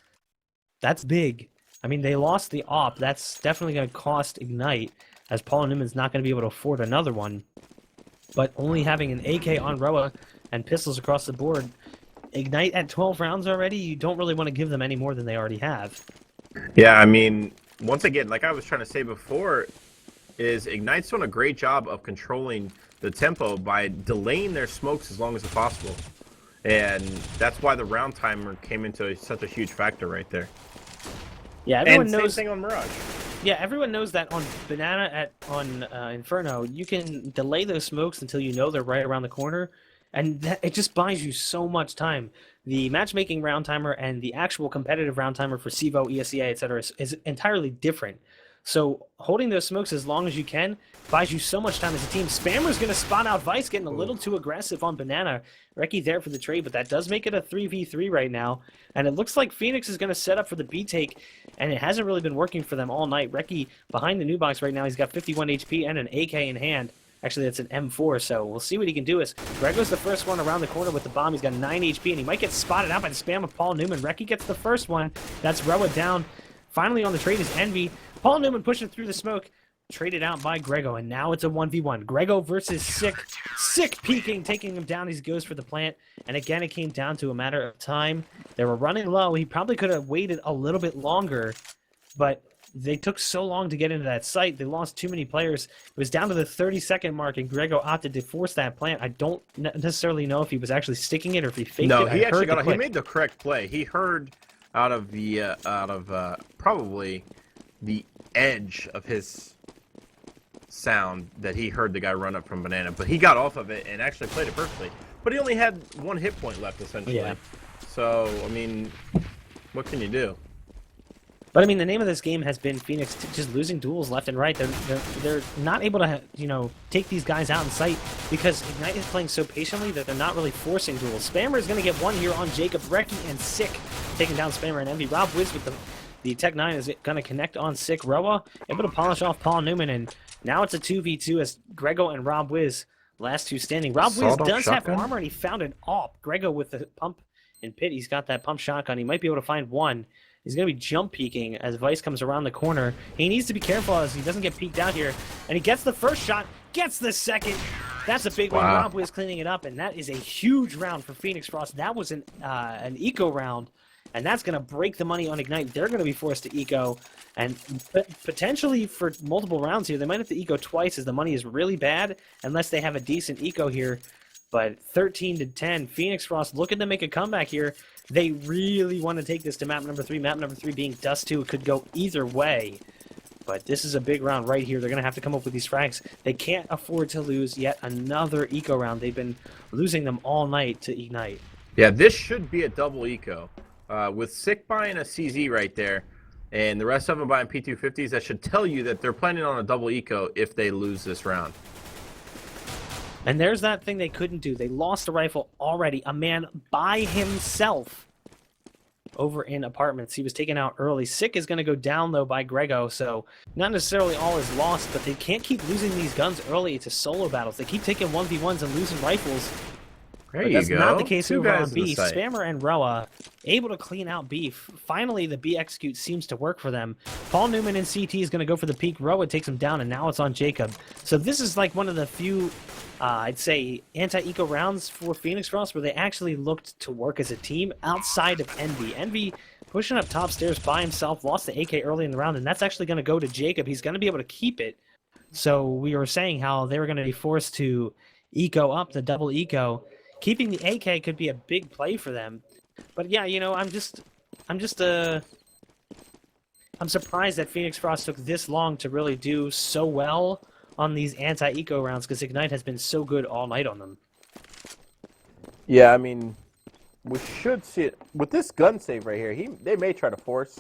That's big. I mean, they lost the op. That's definitely going to cost Ignite, as Paul Newman's not going to be able to afford another one. But only having an AK on Roa and pistols across the board, Ignite at 12 rounds already, you don't really want to give them any more than they already have. Yeah, I mean, once again, like I was trying to say before, is Ignite's doing a great job of controlling the tempo by delaying their smokes as long as possible. And that's why the round timer came into such a huge factor right there. Yeah, everyone and knows. Same thing on Mirage. Yeah, everyone knows that on Banana on Inferno, you can delay those smokes until you know they're right around the corner, and it just buys you so much time. The matchmaking round timer and the actual competitive round timer for CEVO, ESEA, etc. is entirely different. So holding those smokes as long as you can buys you so much time as a team. Spammer's going to spot out Vice, getting a little too aggressive on Banana. Reki there for the trade, but that does make it a 3v3 right now. And it looks like Phoenix is going to set up for the B take, and it hasn't really been working for them all night. Reki behind the new box right now. He's got 51 HP and an AK in hand. Actually, that's an M4, so we'll see what he can do. As Grego's the first one around the corner with the bomb. He's got 9 HP, and he might get spotted out by the spam of Paul Newman. Reki gets the first one. That's Roa down. Finally on the trade is Envy. Paul Newman pushing through the smoke. Traded out by Grego, and now it's a 1v1. Grego versus Sick. Sick peeking, taking him down as he goes for the plant. And again, it came down to a matter of time. They were running low. He probably could have waited a little bit longer, but they took so long to get into that site. They lost too many players. It was down to the 30-second mark, and Grego opted to force that plant. I don't necessarily know if he was actually sticking it or if he faked it. No, he actually got it. He made the correct play. He heard out of the probably the edge of his sound that he heard the guy run up from Banana, but he got off of it and actually played it perfectly. But he only had 1 hit point left, essentially. Yeah. So, I mean, what can you do? But I mean, the name of this game has been Phoenix just losing duels left and right. They're not able to, take these guys out in sight because Ignite is playing so patiently that they're not really forcing duels. Spammer is going to get one here on Jacob. Reki and Sick taking down Spammer and Envy. Rob Wiz with the Tech 9 is going to connect on Sick. Roa able to polish off Paul Newman, and now it's a 2v2 as Grego and Rob Wiz Last two standing. Rob Wiz Sawed-off does have shotgun? armor, and he found an AWP. Grego with the pump and pit. He's got that pump shotgun. He might be able to find one. He's going to be jump peeking as Vice comes around the corner. He needs to be careful as he doesn't get peeked out here. And he gets the first shot, gets the second. That's a big one. Wow. Rob Wiz cleaning it up, and that is a huge round for Fenix Frost. That was an eco round, and that's going to break the money on Ignite. They're going to be forced to eco, and potentially for multiple rounds here, they might have to eco twice as the money is really bad unless they have a decent eco here. But 13-10, Fenix Frost looking to make a comeback here. They really want to take this to map number 3. Map number 3 being Dust 2. It could go either way. But this is a big round right here. They're going to have to come up with these frags. They can't afford to lose yet another eco round. They've been losing them all night to Ignite. Yeah, this should be a double eco. With Sick buying a CZ right there, and the rest of them buying P250s, that should tell you that they're planning on a double eco if they lose this round. And there's that thing they couldn't do. They lost a rifle already. A man by himself over in apartments. He was taken out early. Sick is going to go down, though, by Grego. So not necessarily all is lost, but they can't keep losing these guns early to solo battles. They keep taking 1v1s and losing rifles. There But you that's go. not the case Two over guys on in the B. site. Spammer and Roa able to clean out B. Finally, the B execute seems to work for them. Paul Newman in CT is going to go for the peak. Roa takes him down, and now it's on Jacob. So this is like one of the few, I'd say, anti-eco rounds for Fenix Frost where they actually looked to work as a team outside of Envy. Envy pushing up top stairs by himself, lost the AK early in the round, and that's actually going to go to Jacob. He's going to be able to keep it. So we were saying how they were going to be forced to eco up, the double eco. Keeping the AK could be a big play for them. But yeah, you know, I'm surprised that Fenix Frost took this long to really do so well on these anti-eco rounds because Ignite has been so good all night on them. Yeah, I mean, we should see it. With this gun save right here, they may try to force,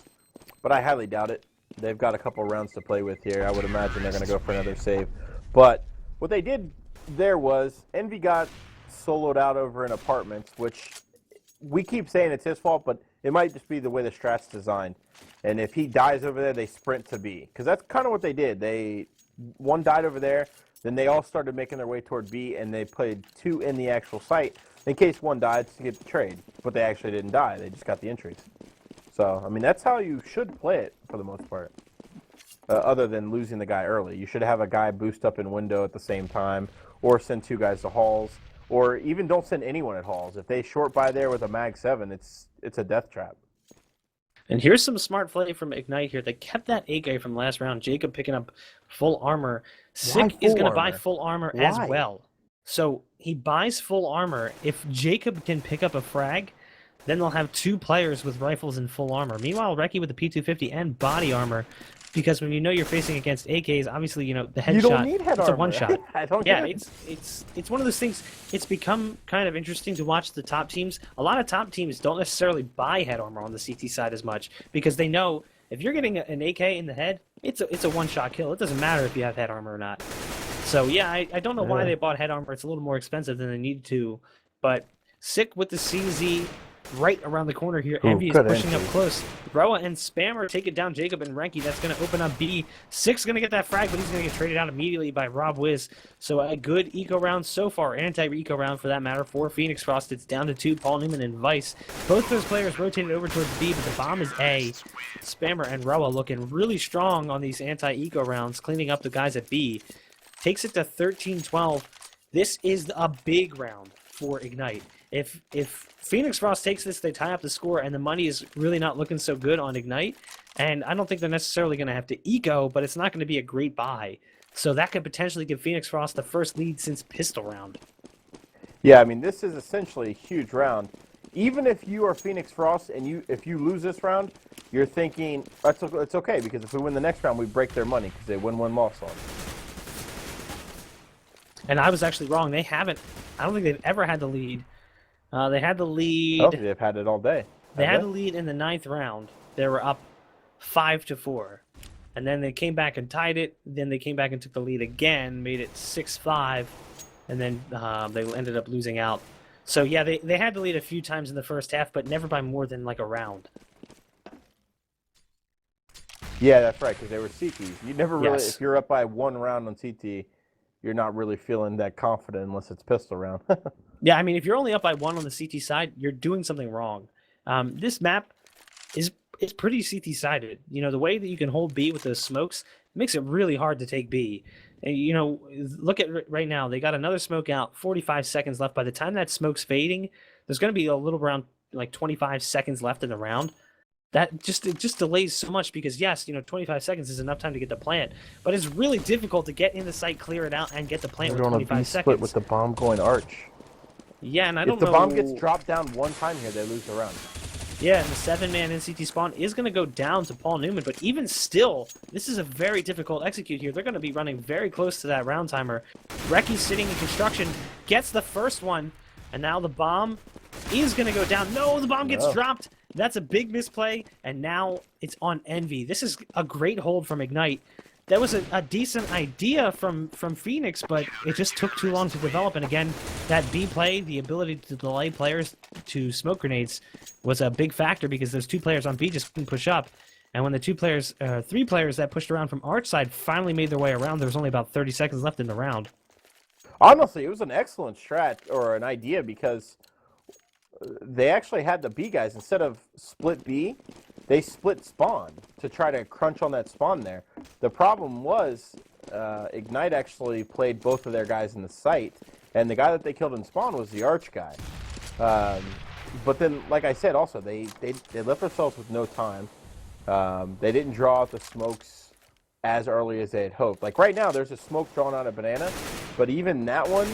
but I highly doubt it. They've got a couple rounds to play with here. I would imagine they're going to go for another save. But what they did there was Envy got soloed out over in apartments, which we keep saying it's his fault, but it might just be the way the strat's designed. And if he dies over there, they sprint to B. Because that's kind of what they did. One died over there, then they all started making their way toward B, and they played 2 in the actual site in case one died to get the trade. But they actually didn't die. They just got the entries. So, I mean, that's how you should play it for the most part. Other than losing the guy early. You should have a guy boost up in window at the same time, or send 2 guys to halls. Or even don't send anyone at halls. If they short by there with a Mag 7, it's a death trap. And here's some smart play from Ignite here. They kept that AK from last round. Jacob picking up full armor. Sick is going to buy full armor as well. So he buys full armor. If Jacob can pick up a frag, then they'll have 2 players with rifles and full armor. Meanwhile, Reki with the P250 and body armor. Because when you know you're facing against AKs, obviously, you know, the headshot, You don't need head it's armor. a one-shot. I don't Yeah, get it. it's one of those things. It's become kind of interesting to watch the top teams. A lot of top teams don't necessarily buy head armor on the CT side as much because they know if you're getting an AK in the head, it's a one-shot kill. It doesn't matter if you have head armor or not. So, yeah, I don't know why they bought head armor. It's a little more expensive than they needed to. But Sick with the CZ right around the corner here. Envy is pushing up close. Roa and Spammer take it down. Jacob and Renki. That's going to open up B. Sick's going to get that frag, but he's going to get traded out immediately by Rob Wiz. So a good eco round so far. Anti-eco round for that matter for Fenix Frost. It's down to 2. Paul Newman and Vice. Both those players rotated over towards B, but the bomb is A. Spammer and Roa looking really strong on these anti-eco rounds, cleaning up the guys at B. Takes it to 13-12. This is a big round for Ignite. If Fenix Frost takes this, they tie up the score, and the money is really not looking so good on Ignite. And I don't think they're necessarily going to have to eco, but it's not going to be a great buy. So that could potentially give Fenix Frost the first lead since pistol round. Yeah, I mean, this is essentially a huge round. Even if you are Fenix Frost and if you lose this round, you're thinking, it's okay, because if we win the next round, we break their money because they win-win loss on. And I was actually wrong. I don't think they've ever had the lead. They had the lead. I don't think they've had it all day. They had the lead in the 9th round. They were up 5-4. And then they came back and tied it. Then they came back and took the lead again, made it 6-5. And then they ended up losing out. So, yeah, they had the lead a few times in the first half, but never by more than like a round. Yeah, that's right, because they were CTs. You never really, if you're up by 1 round on CT, you're not really feeling that confident unless it's pistol round. Yeah, I mean, if you're only up by 1 on the CT side, you're doing something wrong. This map is pretty CT sided. You know, the way that you can hold B with those smokes makes it really hard to take B. And, you know, look at right now. They got another smoke out, 45 seconds left. By the time that smoke's fading, there's going to be a little around like 25 seconds left in the round. It just delays so much because, yes, you know, 25 seconds is enough time to get the plant, but it's really difficult to get in the site, clear it out, and get the plant with 25 seconds. Split with the bomb going arch. Yeah, and I don't If know... the bomb gets dropped down one time here, they lose the round. Yeah, and the 7-man NCT spawn is going to go down to Paul Newman, but even still, this is a very difficult execute here. They're going to be running very close to that round timer. Reki's sitting in construction, gets the first one, and now the bomb is going to go down. No, the bomb gets dropped. That's a big misplay, and now it's on Envy. This is a great hold from Ignite. That was a decent idea from Fenix, but it just took too long to develop. And again, that B play, the ability to delay players to smoke grenades, was a big factor because those 2 players on B just couldn't push up. And when the 3 players that pushed around from Arch side finally made their way around, there was only about 30 seconds left in the round. Honestly, it was an excellent strat or an idea because they actually had the B guys, instead of split B, they split spawn to try to crunch on that spawn there. The problem was Ignite actually played both of their guys in the site, and the guy that they killed in spawn was the Arch guy. But then, like I said, also, they left themselves with no time. They didn't draw out the smokes as early as they had hoped. Like right now, there's a smoke drawn out of Banana, but even that one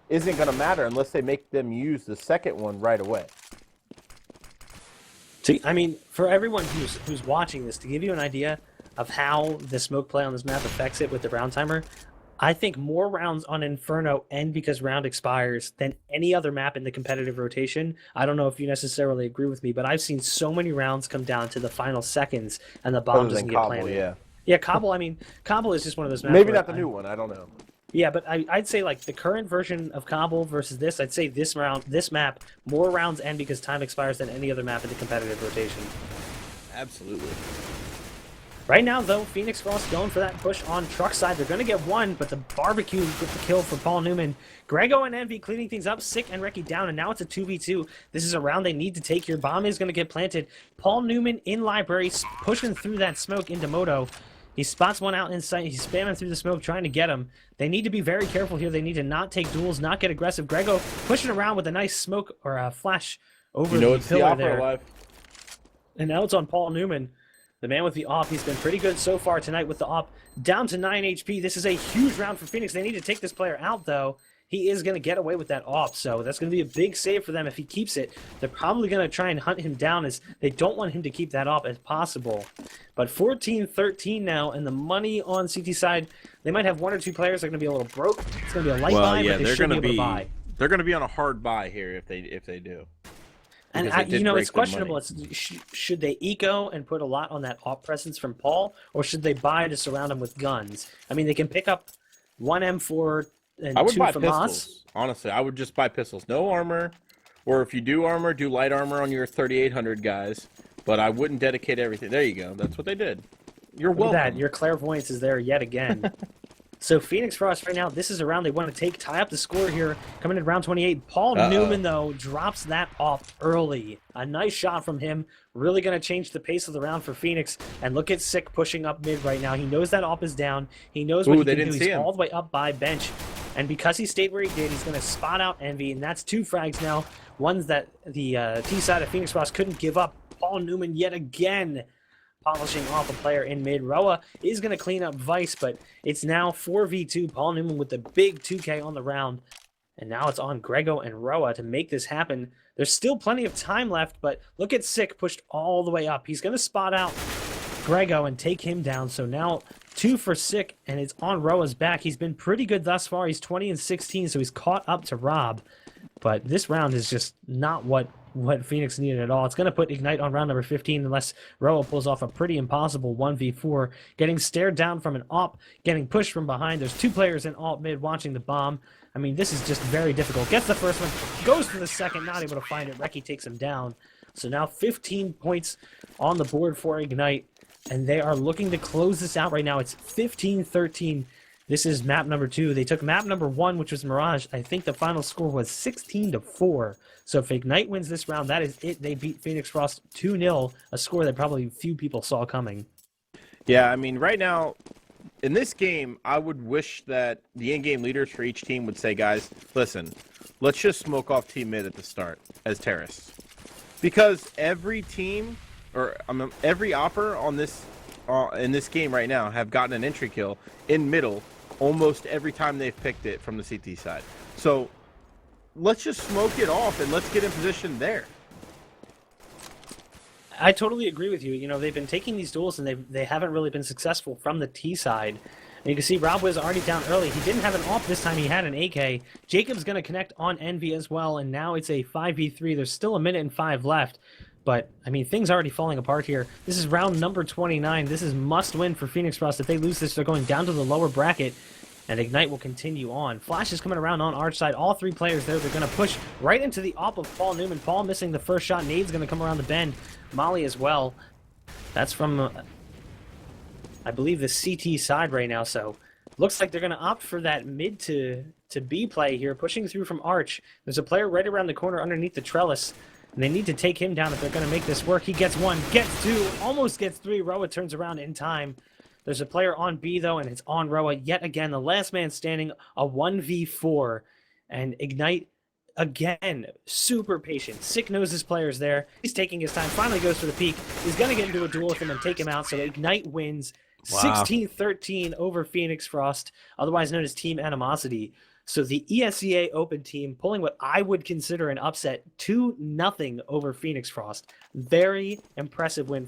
isn't going to matter unless they make them use the second one right away. I mean, for everyone who's watching this, to give you an idea of how the smoke play on this map affects it with the round timer, I think more rounds on Inferno end because round expires than any other map in the competitive rotation. I don't know if you necessarily agree with me, but I've seen so many rounds come down to the final seconds and the bomb doesn't get planted. Yeah. Yeah, Cobble, I mean, Cobble is just one of those maps. Maybe not the new one, I don't know. Yeah, but I'd say like the current version of Cobble versus this, I'd say this map, more rounds end because time expires than any other map in the competitive rotation. Absolutely. Right now, though, Fenix Frost going for that push on truck side. They're going to get one, but the barbecue with the kill for Paul Newman. Grego and Envy cleaning things up, Sick and Reki down, and now it's a 2v2. This is a round they need to take here. Bomb is going to get planted. Paul Newman in library, pushing through that smoke into Moto. He spots one out in sight. He's spamming through the smoke, trying to get him. They need to be very careful here. They need to not take duels, not get aggressive. Grego pushing around with a nice smoke or a flash over the pillar there. And now it's on Paul Newman. The man with the AWP, he's been pretty good so far tonight with the AWP. Down to 9 HP. This is a huge round for Fenix. They need to take this player out, though. He is going to get away with that AWP, so that's going to be a big save for them if he keeps it. They're probably going to try and hunt him down, as they don't want him to keep that AWP as possible. But 14-13 now, and the money on CT side, they might have 1 or 2 players that are going to be a little broke. It's going to be a light buy, but they should be able to buy. They're going to be on a hard buy here if they do. And you know, it's questionable. Should they eco and put a lot on that AWP presence from Paul, or should they buy to surround him with guns? I mean, they can pick up 1 M4 and 2 from pistols. Honestly, I would just buy pistols. No armor, or if you do armor, do light armor on your 3800 guys. But I wouldn't dedicate everything. There you go. That's what they did. You're welcome. Look at that. Your clairvoyance is there yet again. So Fenix Frost right now, this is a round they want to take, tie up the score here, coming in round 28. Paul Newman, though, drops that off early. A nice shot from him, really going to change the pace of the round for Fenix. And look at Sick pushing up mid right now. He knows that AWP is down. He knows what he can do. He's all the way up by bench. And because he stayed where he did, he's going to spot out Envy, and that's 2 frags now. Ones that the T side of Fenix Frost couldn't give up. Paul Newman yet again polishing off a player in mid. Roa is going to clean up Vice, but it's now 4v2. Paul Newman with the big 2K on the round. And now it's on Grego and Roa to make this happen. There's still plenty of time left, but look at Sick pushed all the way up. He's going to spot out Grego and take him down. So now 2 for Sick, and it's on Roa's back. He's been pretty good thus far. He's 20-16, so he's caught up to Rob. But this round is just not what Fenix needed at all. It's going to put Ignite on round number 15 unless Roa pulls off a pretty impossible 1v4. Getting stared down from an AWP, getting pushed from behind. There's 2 players in alt mid watching the bomb. I mean, this is just very difficult. Gets the first one, goes for the second, not able to find it. Reki takes him down. So now 15 points on the board for Ignite, and they are looking to close this out right now. It's 15-13. This is map number 2. They took map number 1, which was Mirage. I think the final score was 16-4. So if Ignite wins this round, that is it. They beat Phoenix Frost 2-0, a score that probably few people saw coming. Yeah, I mean, right now, in this game, I would wish that the in-game leaders for each team would say, guys, listen, let's just smoke off team mid at the start as terrorists. Because every team, or every opper on this in this game right now have gotten an entry kill in middle almost every time they've picked it from the CT side. So let's just smoke it off and let's get in position there. I totally agree with you. You know, they've been taking these duels and they haven't really been successful from the T side. And you can see Rob was already down early. He didn't have an AWP this time. He had an AK. Jacob's going to connect on Envy as well, and now it's a 5v3. There's still a minute and 5 left. But, I mean, things are already falling apart here. This is round number 29. This is must-win for Phoenix Frost. If they lose this, they're going down to the lower bracket, and Ignite will continue on. Flash is coming around on Arch side. All 3 players there. They're going to push right into the AWP of Paul Newman. Paul missing the first shot. Nade's going to come around the bend. Molly as well. That's from, I believe, the CT side right now, so looks like they're going to opt for that mid to B play here, pushing through from Arch. There's a player right around the corner underneath the trellis, and they need to take him down if they're going to make this work. He gets 1, gets 2, almost gets 3. Roa turns around in time. There's a player on B, though, and it's on Roa yet again. The last man standing, a 1v4, and Ignite, again, super patient. Sick knows his player's there. He's taking his time, finally goes for the peak. He's going to get into a duel with him and take him out, so Ignite wins 16-13 over Phoenix Frost, otherwise known as Team Animosity. So the ESEA Open team pulling what I would consider an upset 2-0 over Phoenix Frost. Very impressive win for